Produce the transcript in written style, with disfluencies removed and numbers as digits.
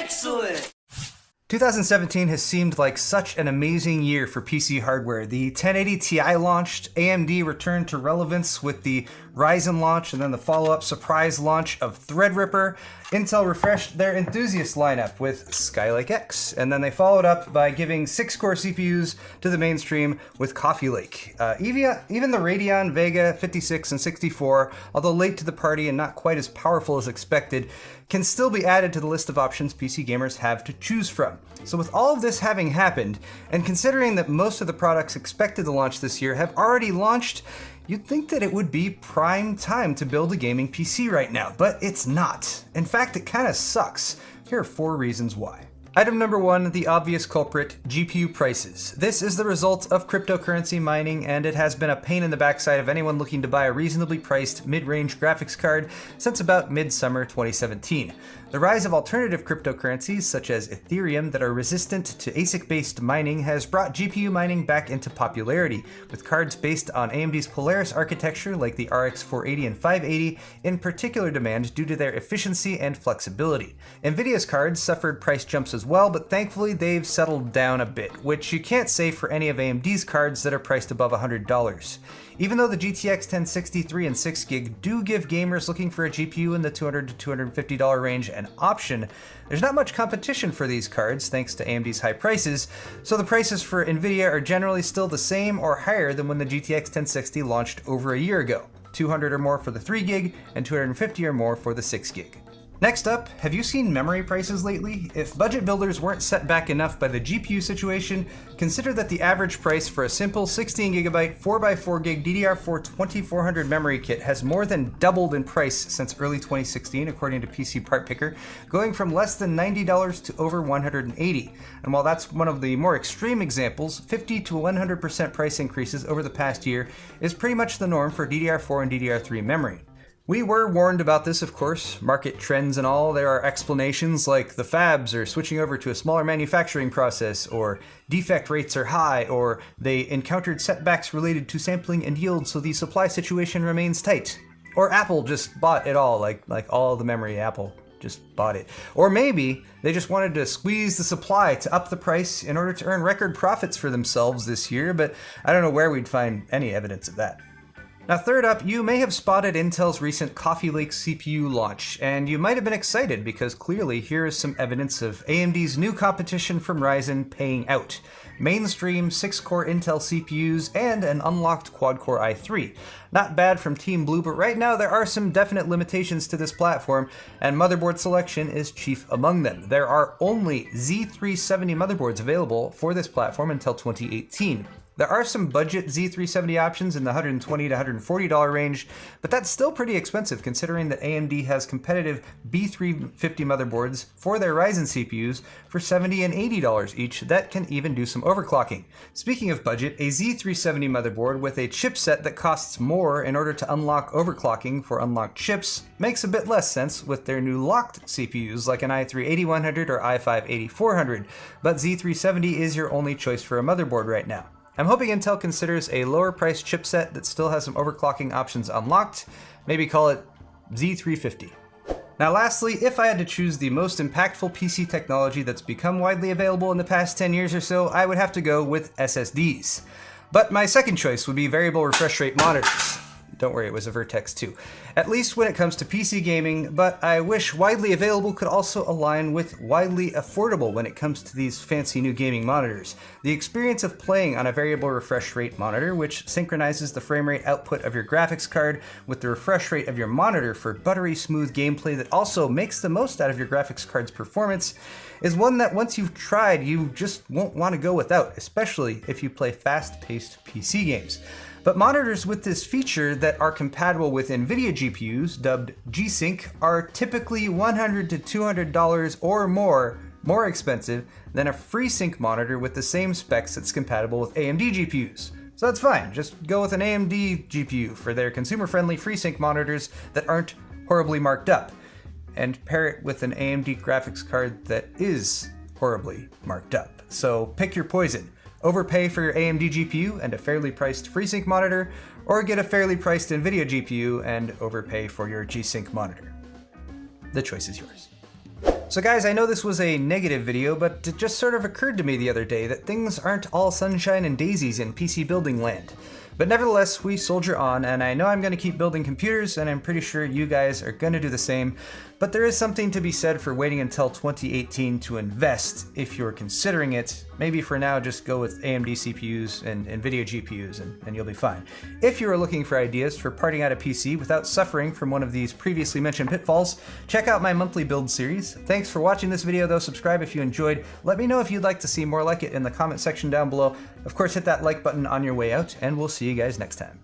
Excellent! 2017 has seemed like such an amazing year for PC hardware. The 1080 Ti launched, AMD returned to relevance with the Ryzen launch, and then the follow-up surprise launch of Threadripper. Intel refreshed their enthusiast lineup with Skylake X, and then they followed up by giving 6-core CPUs to the mainstream with Coffee Lake. Even the Radeon Vega 56 and 64, although late to the party and not quite as powerful as expected, can still be added to the list of options PC gamers have to choose from. So with all of this having happened, and considering that most of the products expected to launch this year have already launched, you'd think that it would be prime time to build a gaming PC right now, but it's not. In fact, it kind of sucks. Here are 4 reasons why. Item number 1, the obvious culprit, GPU prices. This is the result of cryptocurrency mining, and it has been a pain in the backside of anyone looking to buy a reasonably priced mid-range graphics card since about mid-summer 2017. The rise of alternative cryptocurrencies, such as Ethereum, that are resistant to ASIC-based mining has brought GPU mining back into popularity, with cards based on AMD's Polaris architecture like the RX 480 and 580 in particular demand due to their efficiency and flexibility. NVIDIA's cards suffered price jumps as well, but thankfully they've settled down a bit, which you can't say for any of AMD's cards that are priced above $100. Even though the GTX 1063 and 6GB do give gamers looking for a GPU in the $200 to $250 range an option, there's not much competition for these cards thanks to AMD's high prices, so the prices for NVIDIA are generally still the same or higher than when the GTX 1060 launched over a year ago, $200 or more for the 3GB and $250 or more for the 6GB. Next up, have you seen memory prices lately? If budget builders weren't set back enough by the GPU situation, consider that the average price for a simple 16GB 4x4GB DDR4 2400 memory kit has more than doubled in price since early 2016, according to PC Part Picker, going from less than $90 to over $180. And while that's one of the more extreme examples, 50 to 100% price increases over the past year is pretty much the norm for DDR4 and DDR3 memory. We were warned about this, of course, market trends and all. There are explanations like the fabs are switching over to a smaller manufacturing process, or defect rates are high, or they encountered setbacks related to sampling and yield, so the supply situation remains tight. Or Apple just bought it all, like all the memory, Apple just bought it. Or maybe they just wanted to squeeze the supply to up the price in order to earn record profits for themselves this year, but I don't know where we'd find any evidence of that. Now third up, you may have spotted Intel's recent Coffee Lake CPU launch, and you might have been excited because clearly here is some evidence of AMD's new competition from Ryzen paying out. Mainstream 6-core Intel CPUs and an unlocked quad-core i3. Not bad from Team Blue, but right now there are some definite limitations to this platform, and motherboard selection is chief among them. There are only Z370 motherboards available for this platform until 2018. There are some budget Z370 options in the $120 to $140 range, but that's still pretty expensive considering that AMD has competitive B350 motherboards for their Ryzen CPUs for $70 and $80 each that can even do some overclocking. Speaking of budget, a Z370 motherboard with a chipset that costs more in order to unlock overclocking for unlocked chips makes a bit less sense with their new locked CPUs like an i3-8100 or i5-8400, but Z370 is your only choice for a motherboard right now. I'm hoping Intel considers a lower priced chipset that still has some overclocking options unlocked, maybe call it Z350. Now lastly, if I had to choose the most impactful PC technology that's become widely available in the past 10 years or so, I would have to go with SSDs. But my second choice would be variable refresh rate monitors. Don't worry, it was a Vertex 2. At least when it comes to PC gaming, but I wish widely available could also align with widely affordable when it comes to these fancy new gaming monitors. The experience of playing on a variable refresh rate monitor, which synchronizes the frame rate output of your graphics card with the refresh rate of your monitor for buttery smooth gameplay that also makes the most out of your graphics card's performance, is one that once you've tried, you just won't want to go without, especially if you play fast-paced PC games. But monitors with this feature that are compatible with NVIDIA GPUs, dubbed G-Sync, are typically $100 to $200 or more expensive than a FreeSync monitor with the same specs that's compatible with AMD GPUs. So that's fine, just go with an AMD GPU for their consumer-friendly FreeSync monitors that aren't horribly marked up, and pair it with an AMD graphics card that is horribly marked up. So pick your poison. Overpay for your AMD GPU and a fairly priced FreeSync monitor, or get a fairly priced NVIDIA GPU and overpay for your G-Sync monitor. The choice is yours. So guys, I know this was a negative video, but it just sort of occurred to me the other day that things aren't all sunshine and daisies in PC building land. But nevertheless, we soldier on, and I know I'm going to keep building computers, and I'm pretty sure you guys are going to do the same. But there is something to be said for waiting until 2018 to invest if you're considering it. Maybe for now, just go with AMD CPUs and NVIDIA GPUs, and you'll be fine. If you are looking for ideas for parting out a PC without suffering from one of these previously mentioned pitfalls, check out my monthly build series. Thanks for watching this video though, subscribe if you enjoyed. Let me know if you'd like to see more like it in the comment section down below. Of course, hit that like button on your way out, and we'll see you guys next time.